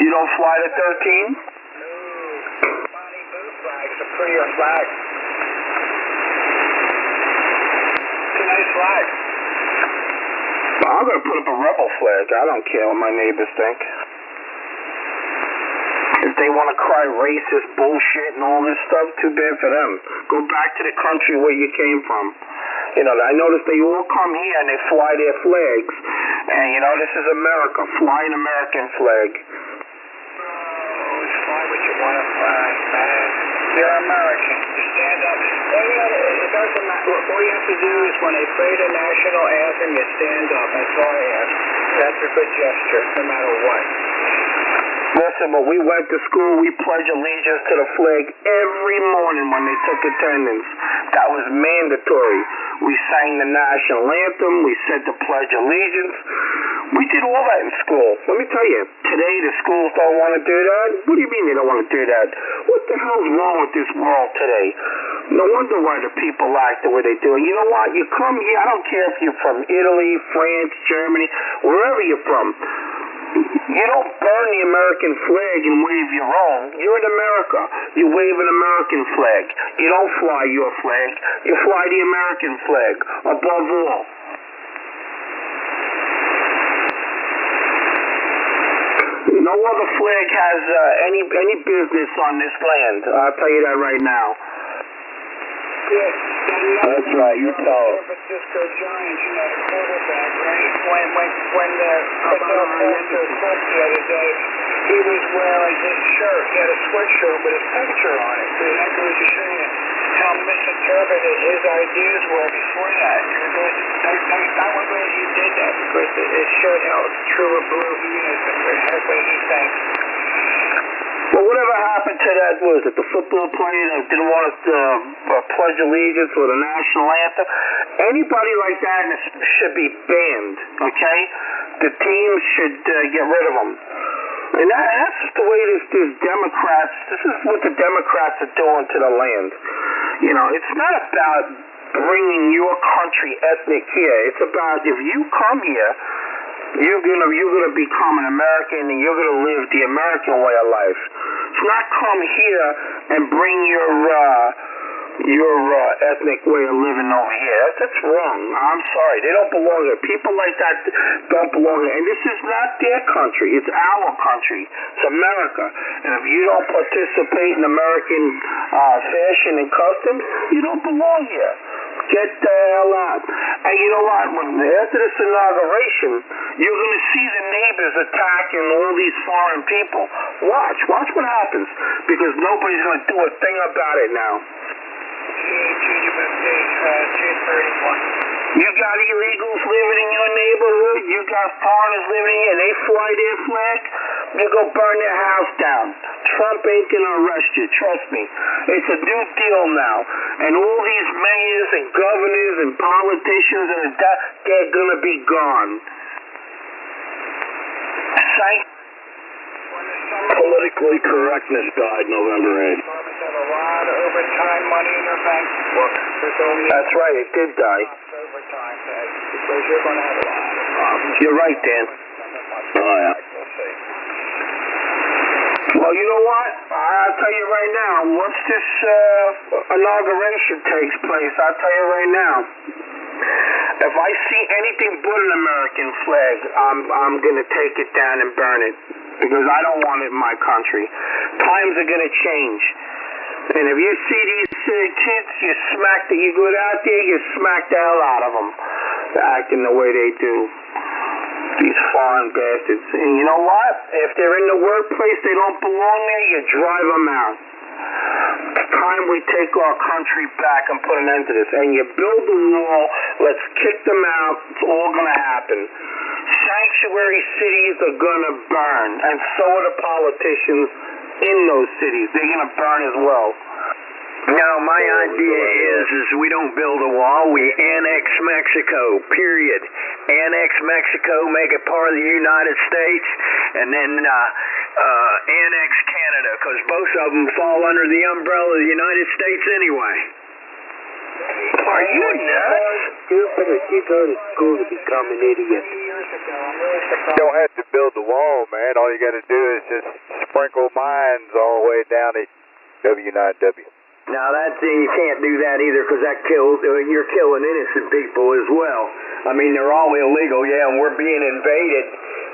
You don't fly the 13? Bonnie Boo flag's a prettier flag. It's a nice flag. Well, I'm going to put up a rebel flag. I don't care what my neighbors think. If they want to cry racist bullshit and all this stuff, too bad for them. Go back to the country where you came from. You know, I notice they all come here and they fly their flags. And, you know, this is America. Fly an American flag. Always fly what you want to fly, man. You're American. You stand up. It doesn't matter. Look, all you have to do is when they play the national anthem, you stand up. That's all I ask. That's a good gesture, no matter what. Listen, when we went to school, we pledged allegiance to the flag every morning when they took attendance. That was mandatory. We sang the national anthem. We said the pledge allegiance. We did all that in school. Let me tell you, today the schools don't want to do that. What do you mean they don't want to do that? What the hell's wrong with this world today? No wonder why the people act the way they do. And you know what? You come here, I don't care if you're from Italy, France, Germany, wherever you're from. You don't burn the American flag and wave your own. You're in America. You wave an American flag. You don't fly your flag. You fly the American flag above all. No other flag has any business on this land. I'll tell you that right now. That's right, you tell San Francisco Giants, you know, the quarterback, right? When the football Panthers spoke the other day, he was wearing his shirt. He had a sweatshirt with his picture on it. So that goes to show you how misinterpreted his ideas were before that. I wonder if he did that because it showed how true a blue he is and that's what he thinks. Well, whatever happened to that, was it the football player that didn't want to pledge allegiance or the national anthem? Anybody like that should be banned, okay? The teams should get rid of them. And that's just the way this Democrats, this is what the Democrats are doing to the land. You know, it's not about bringing your country ethnic here. It's about if you come here, you're gonna become an American and you're gonna live the American way of life. It's not come here and bring your ethnic way of living over here. That's wrong. I'm sorry. They don't belong here. People like that don't belong here. And this is not their country. It's our country. It's America. And if you don't participate in American fashion and customs, you don't belong here. Get the hell out. And you know what? After this inauguration, you're going to see the neighbors attacking all these foreign people. Watch what happens. Because nobody's going to do a thing about it now. June 31. You got illegals living in your neighborhood. You got foreigners living here, and they fly their flag. You go burn their house down. Trump ain't gonna arrest you. Trust me. It's a new deal now, and all these mayors and governors and politicians they're gonna be gone. Politically correctness died November 8th. Have a lot of overtime money in their bank book. That's right, it did die. Overtime pay, because you're going to have a lot of problems. You're right, Dan. Oh, yeah. Well, you know what? I'll tell you right now, once this inauguration takes place, I'll tell you right now, if I see anything but an American flag, I'm going to take it down and burn it. Because I don't want it in my country. Times are going to change. And if you see these kids, you go out there, you smack the hell out of them. Acting the way they do. These foreign bastards. And you know what? If they're in the workplace, they don't belong there, you drive them out. It's time we take our country back and put an end to this. And you build the wall, let's kick them out. It's all going to happen. Sanctuary cities are going to burn, and so are the politicians in those cities. They're going to burn as well. No, my idea is we don't build a wall, we annex Mexico, period. Annex Mexico, make it part of the United States, and then annex Canada, because both of them fall under the umbrella of the United States anyway. Are you nuts? Stupid as you go to school to become an idiot. Years ago, I'm really surprised. You don't have to build the wall, man. man. All you got to do is just sprinkle mines all the way down at W9W. Now you can't do that either, because that kills. You're killing innocent people as well. I mean, they're all illegal, yeah, and we're being invaded.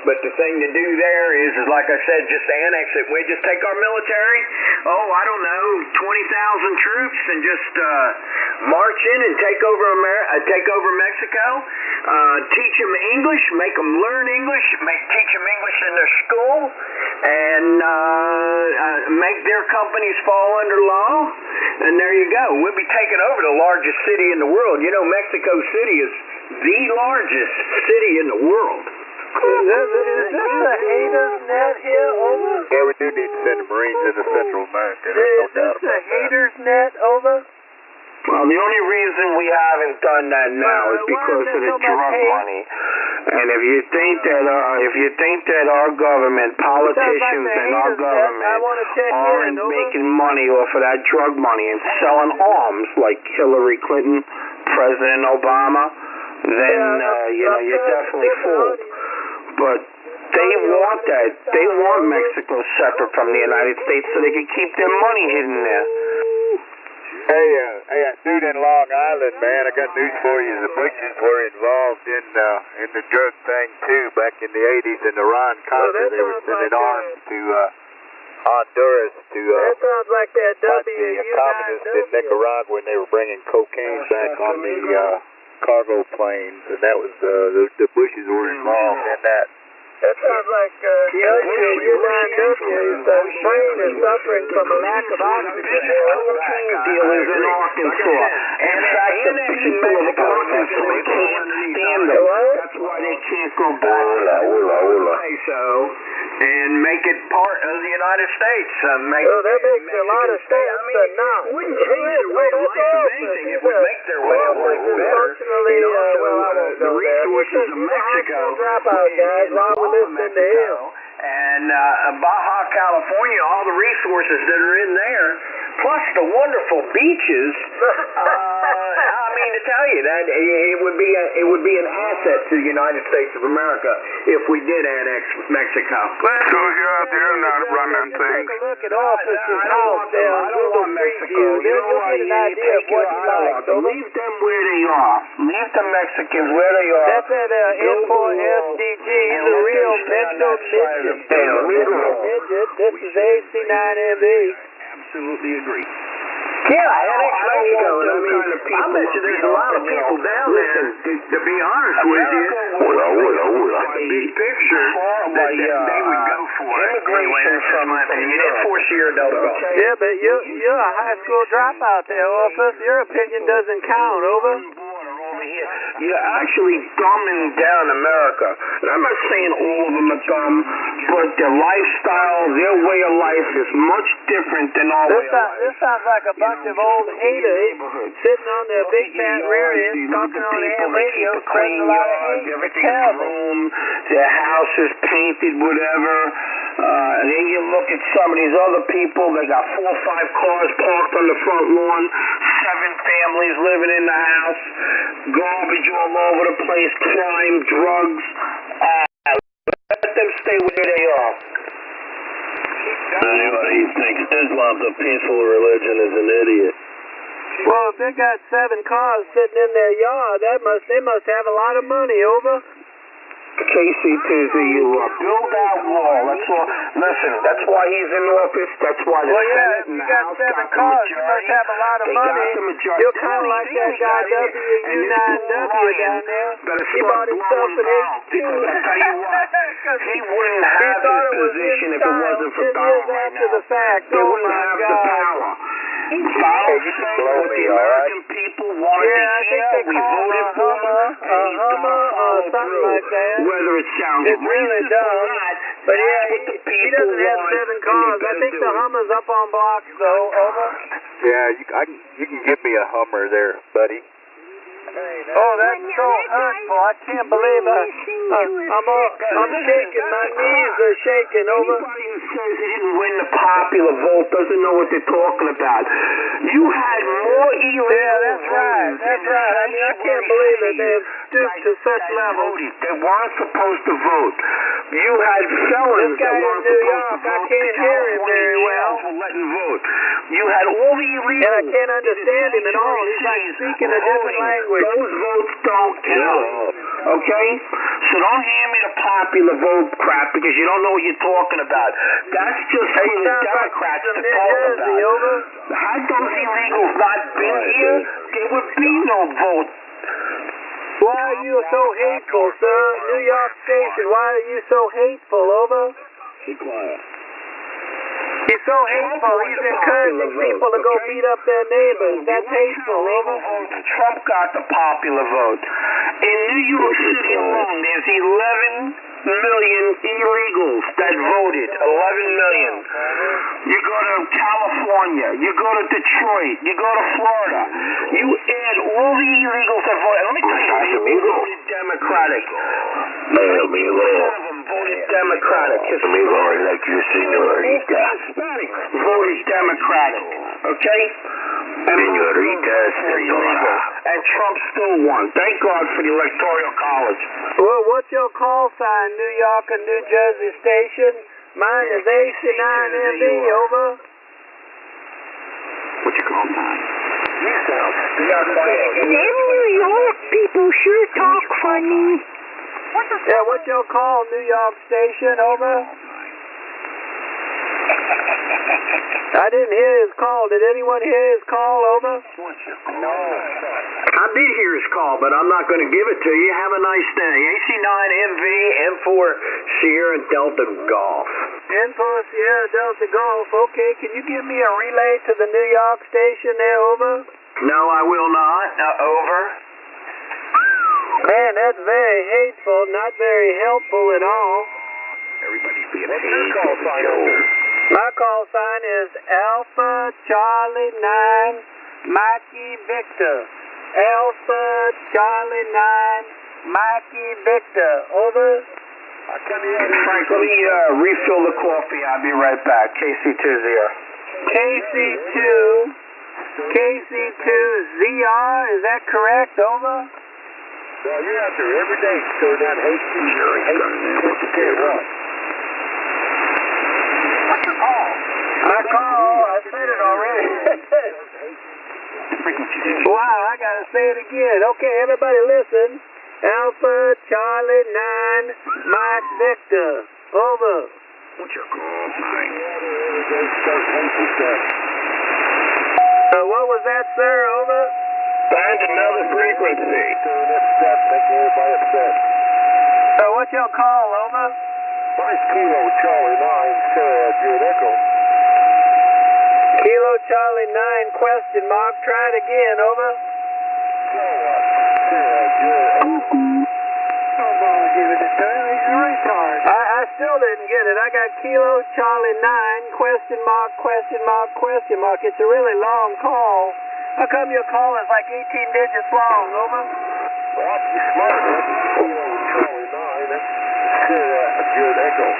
But the thing to do there is like I said, just annex it. We just take our military, I don't know, 20,000 troops, and just march in and take over Mexico. Teach them English, make them learn English, teach them English in their school, and make their companies fall under law. And there you go. We'll be taking over the largest city in the world. You know, Mexico City is the largest city in the world. Is this the haters net here, over? Yeah, we do need to send the Marines into Central America. Is this the haters net, over? Well, the only reason we haven't done that now is because of the drug money. And if you think that our government, politicians and our government aren't making money off of that drug money and selling arms like Hillary Clinton, President Obama, then you're definitely fooled. But they want that. They want Mexico separate from the United States so they can keep their money hidden there. Hey, dude in Long Island, man, I got news for you. The Bushes were involved in the drug thing too back in the 80s in the Ron Contra. They were sending arms to Honduras to like that fight the communists in Nicaragua when they were bringing cocaine back on the cargo planes, and that was the Bushes were involved in that. That sounds like U9W. The brain is suffering from a lack of oxygen. Dealers in Arkansas. In fact, the people of Arkansas can't stand them. That's why they can't go back and make it part of the United States. That makes a lot of sense. Now, wouldn't change their way of life of anything. It would make their way of life better. The resources of Mexico. Listening to him. And Baja California, all the resources that are in there, plus the wonderful beaches. I mean, to tell you that it would be an asset to the United States of America if we did annex Mexico. So you're out there not running things. Take a look at Office's house there on Google Street View. You'll get an idea of what he likes. Leave them where they are. Leave the Mexicans where they are. That's at N4SDG. He's a real mental midget. This is AC9MB. Absolutely agree. Yeah, annex Mexico. I bet you there's a lot of people down there. To be honest with you, the big picture that they would go for it. Immigration from you didn't force your adult to go. Yeah, but you're a high school dropout there, Office. Your opinion doesn't count, over. You're actually dumbing down America. And I'm not saying all of them are dumb, but their lifestyle, their way of life is much different than our way of life. This sounds like a bunch of old haters sitting on their big fat rear ends, talking on ham radio, spreading a lot of hate. Everything's groomed, their house is painted, whatever. And then you look at some of these other people, they got 4 or 5 cars parked on the front lawn, 7 families living in the house, garbage all over the place, crime, drugs. Let them stay where they are. Anybody who thinks Islam's a peaceful religion is an idiot. Well, if they got 7 cars sitting in their yard, they must have a lot of money, over. KC2Z, you build that wall. That's all. Listen, that's why he's in office. That's why the Senate and the House got the majority. You must have a lot of money. You're kind of like that guy W9W down there. He bought himself an H2. Because I tell you what, he wouldn't have this position if it wasn't for Donald right now. They wouldn't have the power. Donald said what the American people wanted to hear. We voted for him, and he's gonna follow through. Whether it sounds really dumb, but yeah, he doesn't have 7 cars. I think the Hummer's up on blocks, though. Over. Yeah, you can give me a Hummer there, buddy. Oh, that's so hurtful. I can't believe I'm shaking. My knees are shaking, over. Anybody who says he didn't win the popular vote doesn't know what they're talking about. You had more illegal. Yeah, that's right. That's right. I mean, I can't believe that they've stooped to such levels. They weren't supposed to vote. You had felons guy in New York. I can't hear him very well. You had all the illegals. And I can't understand him at all. He's like speaking a different language. Those votes don't count. Okay? So don't hand me the popular vote crap because you don't know what you're talking about. That's just for the Democrats to talk about. Had those illegals not been here, there would be no vote. Why are you so hateful, sir? New York Station, why are you so hateful? Over. Keep quiet. He's so hateful. He's encouraging people to go beat up their neighbors. That's hateful. Over. Trump got the popular vote. In New York City alone, there's 11 million illegals that voted. 11 million. You go to California. You go to Detroit. You go to Florida. You add all the illegals that voted. Let me tell you, they voted Democratic. 90% of them voted Democratic. Voted Democratic. Okay? Señoritas, illegal. And Trump still won. Thank God for the Electoral College. Well, what's your call sign, New York and New Jersey station? Mine is AC9MB, over. What's your call sign? Them New York people sure talk funny. Yeah, what's your call, New York station, over? I didn't hear his call. Did anyone hear his call, over? No. I did hear his call, but I'm not going to give it to you. Have a nice day. AC9MV, M4 Sierra Delta Golf. M4 Sierra Delta Golf. Okay, can you give me a relay to the New York station there, over? No, I will not. Over. Man, that's very hateful, not very helpful at all. Everybody's being hateful. My call sign is Alpha Charlie 9 Mikey Victor. Alpha Charlie 9 Mikey Victor. Over. Frank, let me refill the coffee. I'll be right back. KC20. KC2ZR, is that correct? Over. Well, you're out there every day stirring that hate speech. What you care what? What's your call? My call, I said it already. Wow, I gotta say it again. Okay, everybody listen. Alpha Charlie 9 Mike Victor. Over. What's your call sign? What was that, sir? Over. Find another frequency. What's your call? Over. Mine's Kilo Charlie 9 Sarah Good Echo. Kilo Charlie 9 question mark. Try it again. Over. I still didn't get it. I got Kilo Charlie 9 question mark question mark question mark. It's a really long call. How come your call is like 18 digits long? Over. Well, you smart. Kilo Charlie 9 Sarah Good Echo.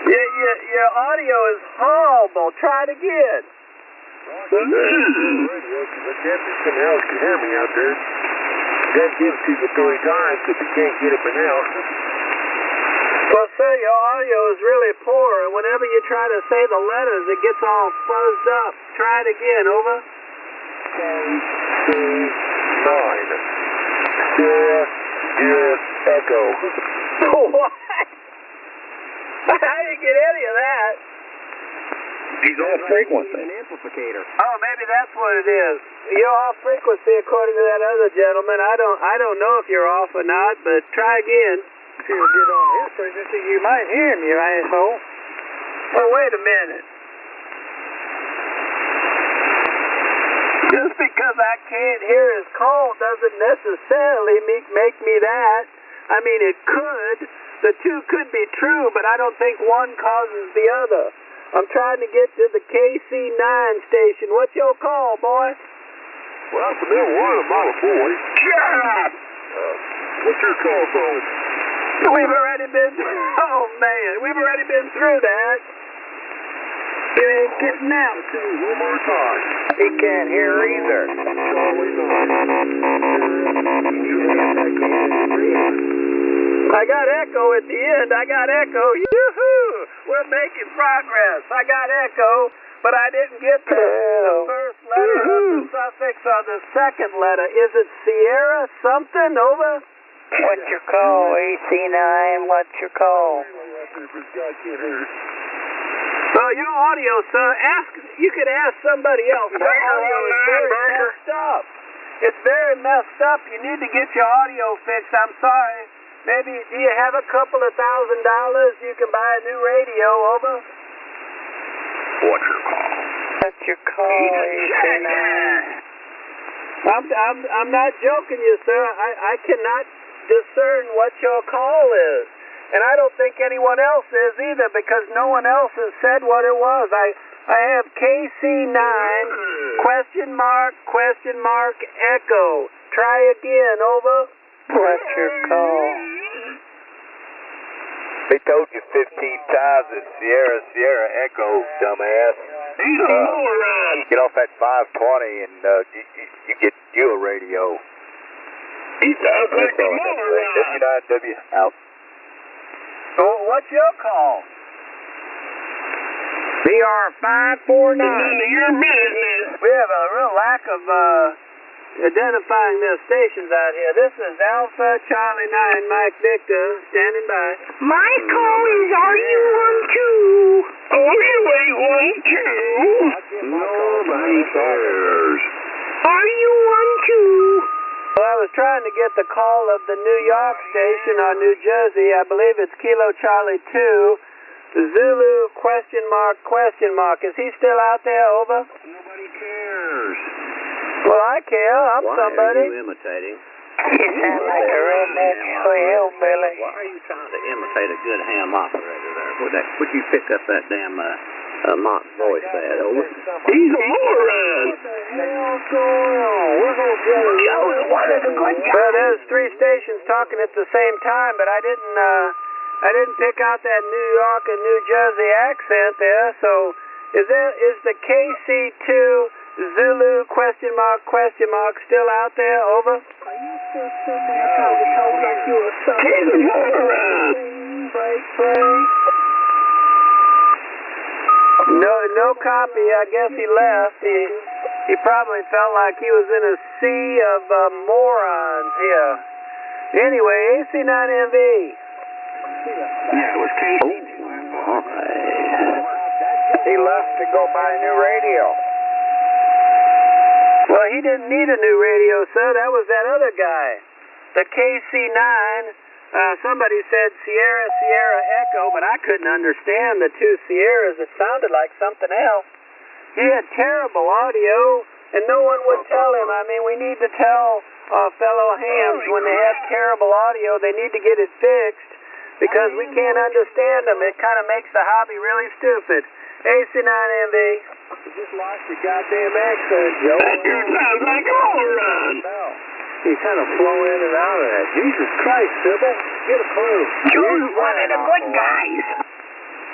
Your audio is horrible. Try it again. Someone else can hear me out there. That gives to the 3 times if you can't get it pronounced. Well, sir, your audio is really poor, and whenever you try to say the letters, it gets all fuzzed up. Try it again. Over. KC9 Sarah Good Echo. What? I didn't get any of that. He's off frequency. An amplificator. Oh, maybe that's what it is. You're off frequency according to that other gentleman. I don't know if you're off or not, but try again. If you get on his frequency, you might hear him, you asshole. Oh, wait a minute. Just because I can't hear his call doesn't necessarily make me that. I mean, it could. The two could be true, but I don't think one causes the other. I'm trying to get to the KC9 station. What's your call, boy? Well, it's a middle one, I'm not a boy. Shut up! What's your call sign? We've already been through that. You ain't getting out. One more time. He can't hear either. Charlie 9. I got echo at the end. I got echo. Yoo-hoo! We're making progress. I got echo, but I didn't get the first letter of the suffix on the second letter. Is it Sierra something? Over? What's your call, AC9? What's your call? Well, your audio, sir, you could ask somebody else. Your audio is very messed up. It's very messed up. You need to get your audio fixed. I'm sorry. Maybe, do you have a couple of $1,000 you can buy a new radio? Over? What's your call? What's your call, AC9? I'm not joking you, sir. I cannot discern what your call is. And I don't think anyone else is either, because no one else has said what it was. I have KC9, question mark, echo. Try again, over. What's your call? They told you 15 times it's Sierra Echo, dumbass. He's a moron. Get off at 520 and you get you a radio. He sounds like a moron. W9W out. So what's your call? BR549. None of your business. We have a real lack of identifying their stations out here. This is Alpha Charlie 9, Mike Victor, standing by. My call is RU12. RU812. Nobody cares. RU12. Well, I was trying to get the call of the New York station on New Jersey. I believe it's Kilo Charlie 2, Zulu question mark. Is he still out there? Over? Nobody cares. Well, I care. I'm somebody. Why are you imitating? You sound like a redneck hillbilly. Why are you trying to imitate a good ham operator there? Would you pick up that damn mock voice there? Over? He's a moron. Well, there's 3 stations talking at the same time, but I didn't pick out that New York and New Jersey accent there. So is the KC2 Zulu question mark still out there? Over? He's a moron. No copy. I guess he left. He probably felt like he was in a sea of morons here. Anyway, AC9MV. Yeah, it was KC. All right. He left to go buy a new radio. Well, he didn't need a new radio, sir. That was that other guy. The KC9. Somebody said Sierra Echo, but I couldn't understand the 2 Sierras. It sounded like something else. He had terrible audio, and no one would tell him. I mean, we need to tell fellow hams when they have terrible audio, they need to get it fixed, because we can't understand them. It kind of makes the hobby really stupid. AC9MV. You just lost your goddamn accent, Joe. That dude sounds like a moron. You kind of flow in and out of that. Jesus Christ, Sybil. Get a clue. Joe's one of the good guys.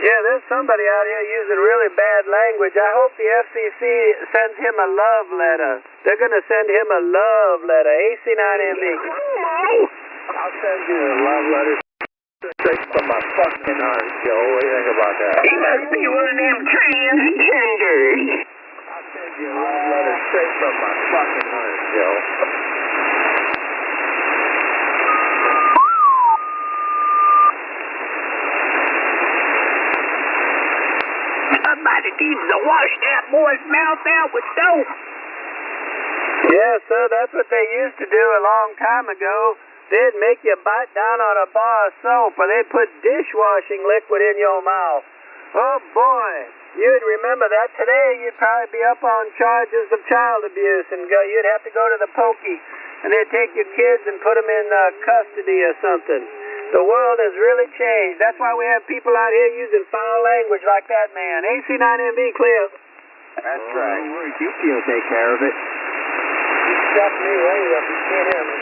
Yeah, there's somebody out here using really bad language. I hope the FCC sends him a love letter. They're going to send him a love letter. AC9MV. I'll send you a love letter straight from my fucking heart, Joe. What do you think about that? He must be one of them transgenders. I'll send you a love letter straight from my fucking heart, Joe. Somebody needs to wash that boy's mouth out with soap. Yeah, sir, that's what they used to do a long time ago. They'd make you bite down on a bar of soap, or they'd put dishwashing liquid in your mouth. Oh, boy. You'd remember that. Today, you'd probably be up on charges of child abuse, and you'd have to go to the pokey, and they'd take your kids and put them in custody or something. The world has really changed. That's why we have people out here using foul language like that man. AC9MV clear. That's right. You'll take care of it. You shut me way up. You can't hear me.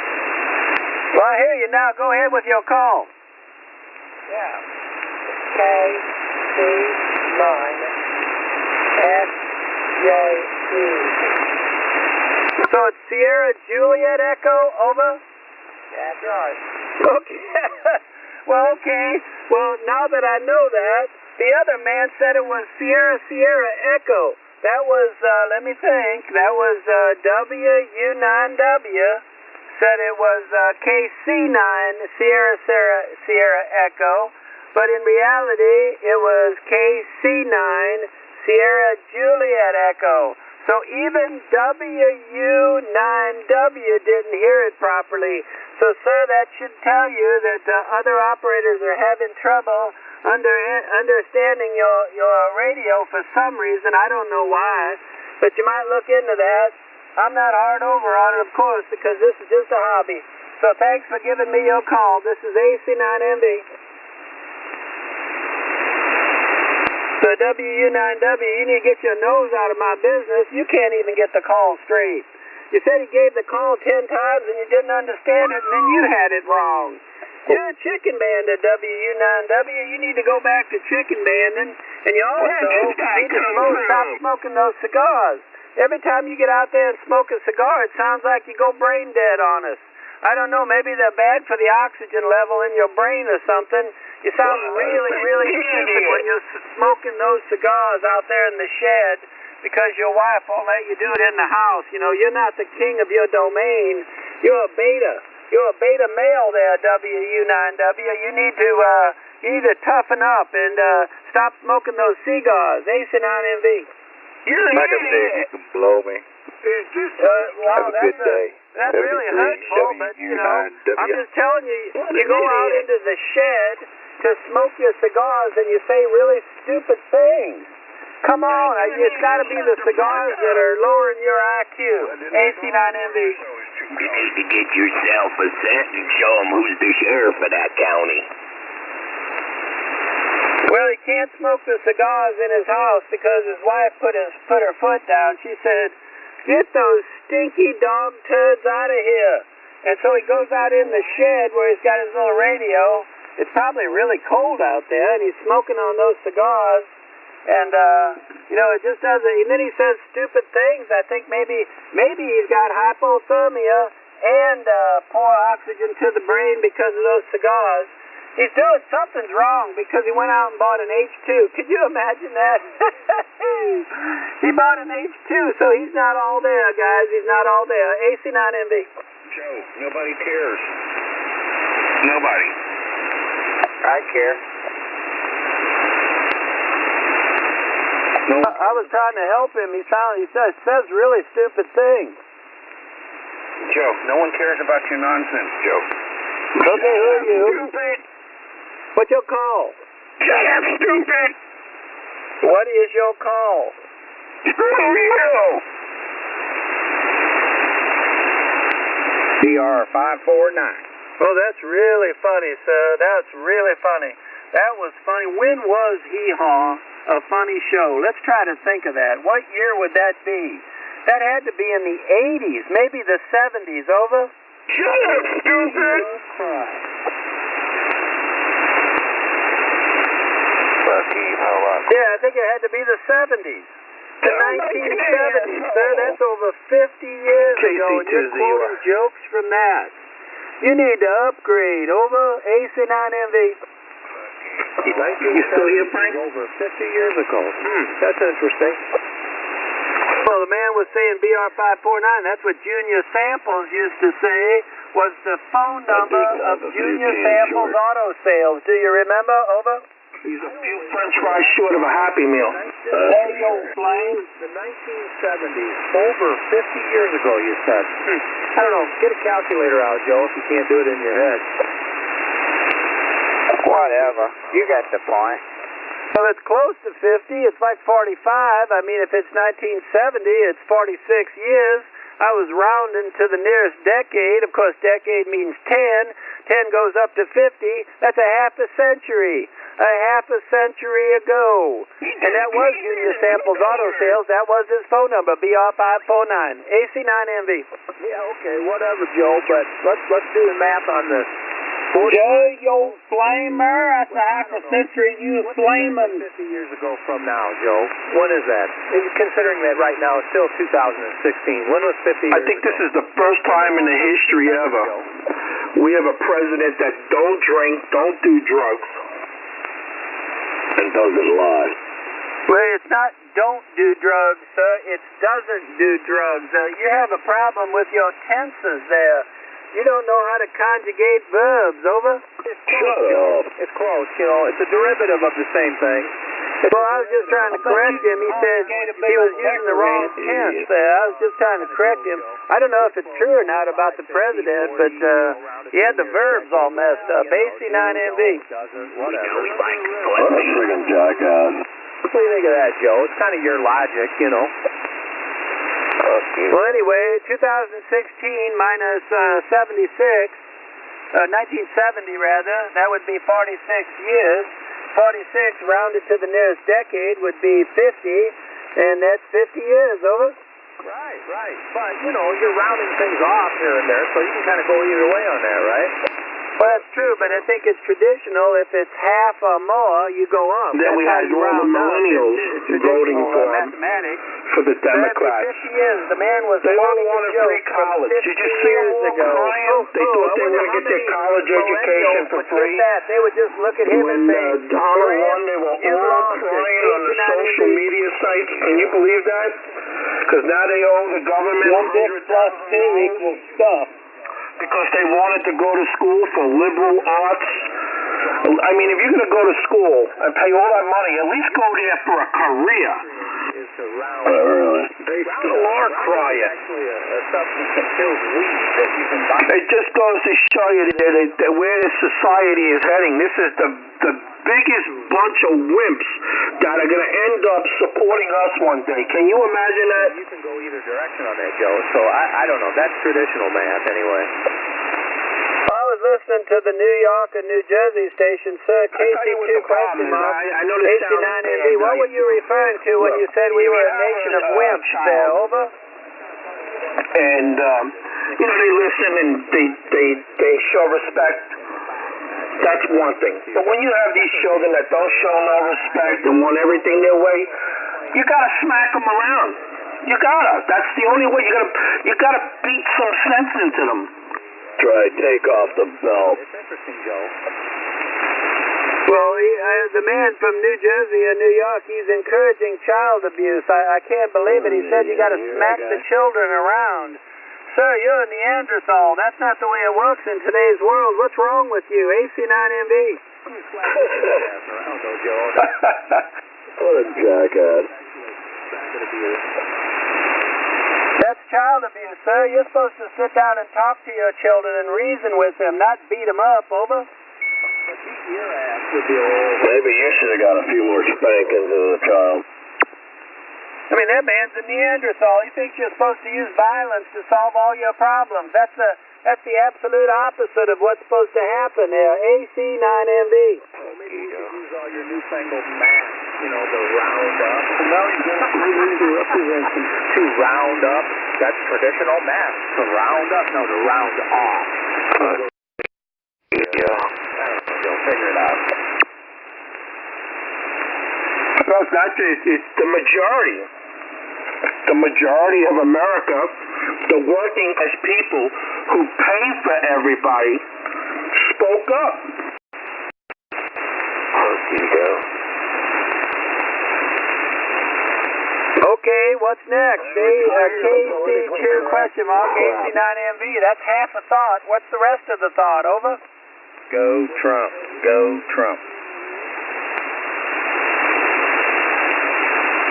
Well, I hear you now. Go ahead with your call. Yeah. KC9 SJE. So it's Sierra Juliet Echo, over? That's right. Okay. Well, okay. Well, now that I know that, the other man said it was Sierra Sierra Echo. That was, let me think, that was WU9W. Said it was KC9 Sierra Sierra Echo. But in reality, it was KC9 Sierra Juliet Echo. So even WU9W didn't hear it properly. So, sir, that should tell you that other operators are having trouble understanding your radio for some reason. I don't know why, but you might look into that. I'm not hard over on it, of course, because this is just a hobby. So thanks for giving me your call. This is AC9MV. So WU9W, you need to get your nose out of my business. You can't even get the call straight. You said he gave the call 10 times and you didn't understand it, and then you had it wrong. You're a chicken band at WU9W. You need to go back to chicken banding, and you also need to stop smoking those cigars. Every time you get out there and smoke a cigar, it sounds like you go brain dead on us. I don't know, maybe they're bad for the oxygen level in your brain or something. You sound really, really stupid when you're smoking those cigars out there in the shed because your wife won't let you do it in the house. You know, you're not the king of your domain. You're a beta. You're a beta male there, WU9W. You need to toughen up and stop smoking those cigars. AC9MV. Like I said, you can blow me. Wow, Have a good day. That's really hurtful, but, you know, I'm just telling you, you go out into the shed to smoke your cigars and you say really stupid things. Come on, it's got to be the cigars that are lowering your IQ. AC9MV. You need to get yourself a set and show him who's the sheriff of that county. Well, he can't smoke the cigars in his house because his wife put her foot down. She said, "Get those stinky dog turds out of here." And so he goes out in the shed where he's got his little radio. It's probably really cold out there, and he's smoking on those cigars. And, you know, it just doesn't. And then he says stupid things. I think maybe he's got hypothermia and poor oxygen to the brain because of those cigars. He's doing something's wrong because he went out and bought an H2. Could you imagine that? He bought an H2, so he's not all there, guys. He's not all there. AC9MV. Joe, nobody cares. Nobody. I care. No. I was trying to help him. He says really stupid things. Joe, no one cares about your nonsense, Joe. Okay, who are you? Stupid. What's your call? Shut up, stupid. What is your call? Screw you. BR549. Oh, that's really funny, sir. That's really funny. That was funny. When was Hee Haw a funny show? Let's try to think of that. What year would that be? That had to be in the 80s, maybe the 70s. Over? Shut up, stupid. Yeah, I think it had to be the 70s. The 1970s, sir. That's over 50 years ago, and you're quoting jokes from that. You need to upgrade. Over. AC9MV. You still here, Frank? Over 50 years ago. That's interesting. Well, the man was saying BR549. That's what Junior Samples used to say was the phone number of Junior Samples Auto Sales. Do you remember? Over. He's a few French fries short of a Happy Meal. Hey, yo, Flame. The 1970s, over 50 years ago, you said. I don't know. Get a calculator out, Joe, if you can't do it in your head. Whatever. You got the point. Well, it's close to 50. It's like 45. I mean, if it's 1970, it's 46 years. I was rounding to the nearest decade. Of course, decade means 10. 10 goes up to 50. That's a half a century. A half a century ago. And that was Junior Samples Auto Sales. That was his phone number, BR549. AC9MV. Yeah, okay, whatever, Joe, but let's do the math on this. Joe, yo flamer. That's a half a century, you flamin'. 50 years ago from now, Joe. When is that? Considering that right now it's still 2016. When was 50 years I think this is the first time in the history ever We have a president that don't drink, don't do drugs, And doesn't lie. Well, it's not don't do drugs, sir. It doesn't do drugs. You have a problem with your tenses there. You don't know how to conjugate verbs, over? Shut up. It's close, you know. It's a derivative of the same thing. Well, I was just trying to correct him. He said he was using the wrong tense there. I was just trying to correct him. I don't know if it's true or not about the president, but he had the verbs all messed up. AC9MB. What a friggin' jackass. What do you think of that, Joe? It's kind of your logic, you know. Well, anyway, 2016 minus 76, 1970 rather, that would be 46 years. 46 rounded to the nearest decade would be 50, and that's 50 years, over? Right. But, you know, you're rounding things off here and there, so you can kind of go either way on that, right? Well, that's true, but I think it's traditional. If it's half or more, you go up. Then we had all the millennials voting for mathematics. For the Democrats. 50 years, the man was they all quoting wanted a joke free college. Did you see them all crying? They thought they were going to get their college education for free. They would just look at him when and say, Donald won, they were all crying on the social media sites. Can you believe that? Because now they owe the government 1 plus 2 equals stuff. Because they wanted to go to school for liberal arts. I mean, if you're going to go to school and pay all that money, at least go there for a career. Really? They still are crying. It just goes to show you that where this society is heading. This is the biggest bunch of wimps that are going to end up supporting us one day. Can you imagine that? You can go either direction on that, Joe. So I don't know. That's traditional math anyway. I was listening to the New York and New Jersey station, sir. KC2 question mark. AC9MB. What were you referring to when you said we were a nation of wimps there? Over? And, you know, they listen and they show respect. That's one thing. But when you have these children that don't show no respect and want everything their way, you gotta smack them around. You gotta. That's the only way. You gotta beat some sense into them. Try take off the belt. It's interesting, Joe. Well, the man from New Jersey and New York, he's encouraging child abuse. I can't believe it. He said you got to smack the children around. Sir, you're a Neanderthal. That's not the way it works in today's world. What's wrong with you? AC9MB. What a jackass. That's child abuse, sir. You're supposed to sit down and talk to your children and reason with them, not beat them up, over? Your ass would be old. Maybe you should have got a few more spankings as a child. I mean, that man's a Neanderthal. He thinks you're supposed to use violence to solve all your problems. That's the absolute opposite of what's supposed to happen there. AC9MB. Well, maybe you could use all your newfangled math, you know, the round up. No, you represent to round up. That's traditional math. To round up, no, to round off. You'll figure it out. Well, that's it. It's the majority. The majority of America, the working class people who pay for everybody, spoke up. Okay, what's next? KC2 question mark, AC9MB. That's half a thought. What's the rest of the thought? Over? Go Trump. Go Trump.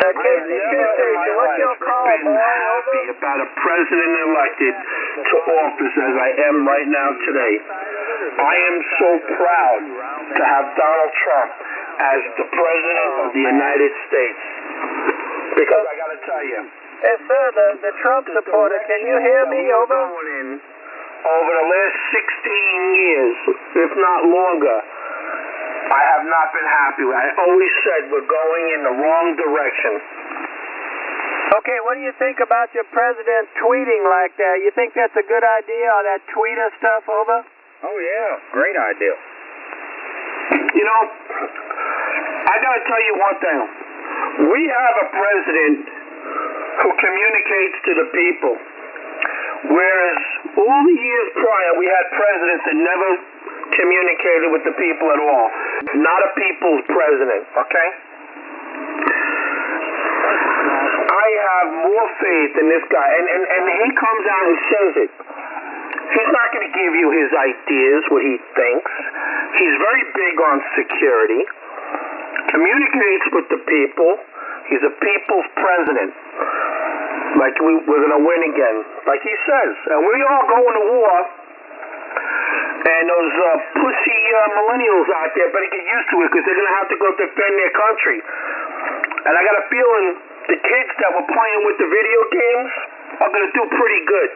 KC2 station, what's your call, boy? Happy about a president elected to office as I am right now today. I am so proud to have Donald Trump as the president of the United States. Because I got to tell you. Yes, sir, the Trump supporter, can you hear me? Over? Over the last 16 years, if not longer, I have not been happy. I always said we're going in the wrong direction. Okay, what do you think about your president tweeting like that? You think that's a good idea, all that tweeter stuff, over? Oh, yeah, great idea. You know, I got to tell you one thing. We have a president who communicates to the people. Whereas all the years prior, we had presidents that never communicated with the people at all. Not a people's president, okay? I have more faith in this guy, and he comes out and says it. He's not going to give you his ideas, what he thinks. He's very big on security, communicates with the people. He's a people's president. Like we're going to win again, like he says. And we all going to war, and those pussy millennials out there better get used to it because they're going to have to go defend their country. And I got a feeling the kids that were playing with the video games are going to do pretty good.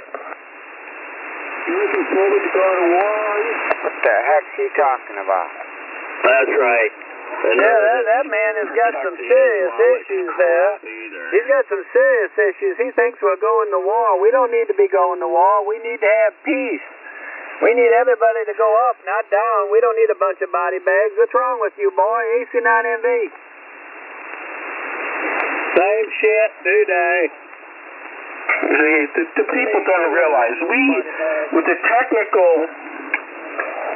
You looking forward to going to war, are you? What the heck's he talking about? That's right. Yeah, that man has got some serious issues there. He's got some serious issues. He thinks we're going to war. We don't need to be going to war. We need to have peace. We need everybody to go up, not down. We don't need a bunch of body bags. What's wrong with you, boy? AC9MV. Same shit, do-day. The people don't realize with the technical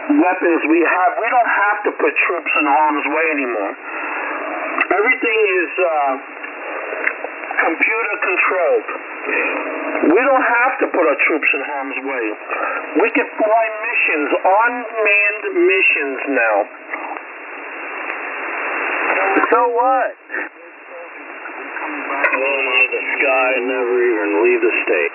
weapons we have, we don't have to put troops in harm's way anymore. Everything is computer controlled. We don't have to put our troops in harm's way. We can fly missions, unmanned missions now. So what? Blow them out of the sky and never even leave the state.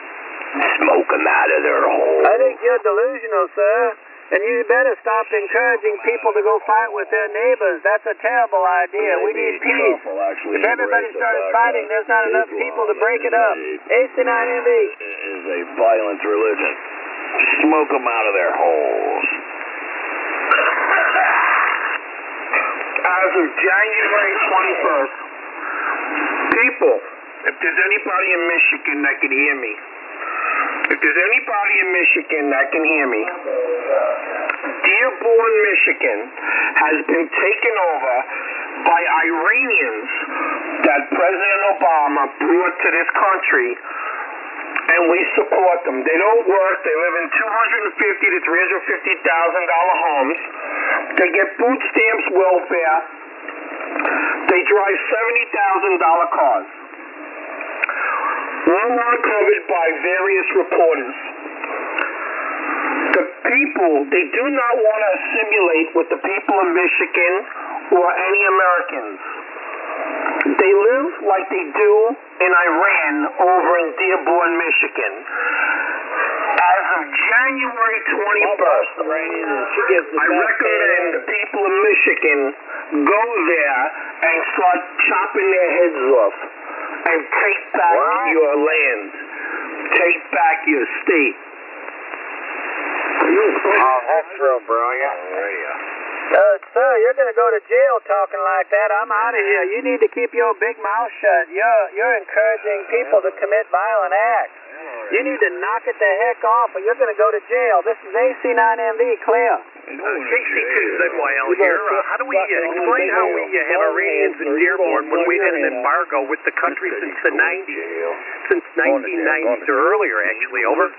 Smoke them out of their holes. I think you're delusional, sir. And you better stop encouraging people to go fight with their neighbors. That's a terrible idea. We need peace. If everybody started fighting, there's not enough people to break it up. AC9MV is a violent religion. Smoke them out of their holes. As of January 21st, people, if there's anybody in Michigan that can hear me, if there's anybody in Michigan that can hear me, Dearborn, Michigan has been taken over by Iranians that President Obama brought to this country, and we support them. They don't work. They live in $250,000 to $350,000 homes. They get food stamps, welfare. They drive $70,000 cars. All uncovered by various reporters. The people, they do not want to assimilate with the people of Michigan or any Americans. They live like they do in Iran over in Dearborn, Michigan. As of January 21st, I recommend the people of Michigan go there and start chopping their heads off and take back your land. Take back your state. Oh, that's real brilliant. Sir, you're going to go to jail talking like that. I'm out of here. You need to keep your big mouth shut. You're encouraging people to commit violent acts. You need to knock it the heck off, or you're going to go to jail. This is AC9MV, clear. KC2ZYL here. How do we explain how we have Iranians in Dearborn when we've had an embargo with the country since the 90s? Since 1990s or earlier, actually. Over.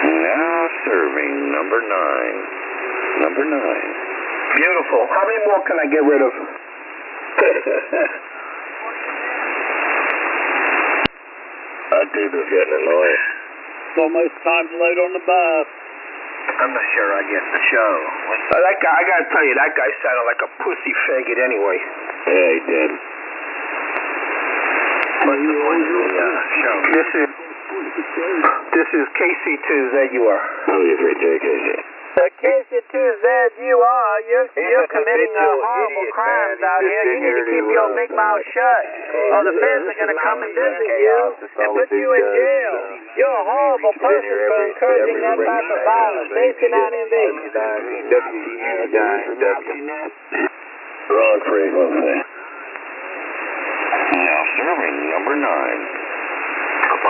Now serving number 9. Number 9. Beautiful. How many more can I get rid of? That dude is getting annoying. It's almost time to load on the bus. I'm not sure I get the show. That guy, I gotta tell you, that guy sounded like a pussy faggot anyway. Yeah, he did. What's the point of the show? This is KC2ZUR. How do you take it? KC2ZUR, you're committing horrible crimes out here. You need to keep your big mouth shut, or the feds are going to come and visit you and put you in jail. You're a horrible person for encouraging that type of violence. AC9MV. Wrong frequency. Now serving number 9.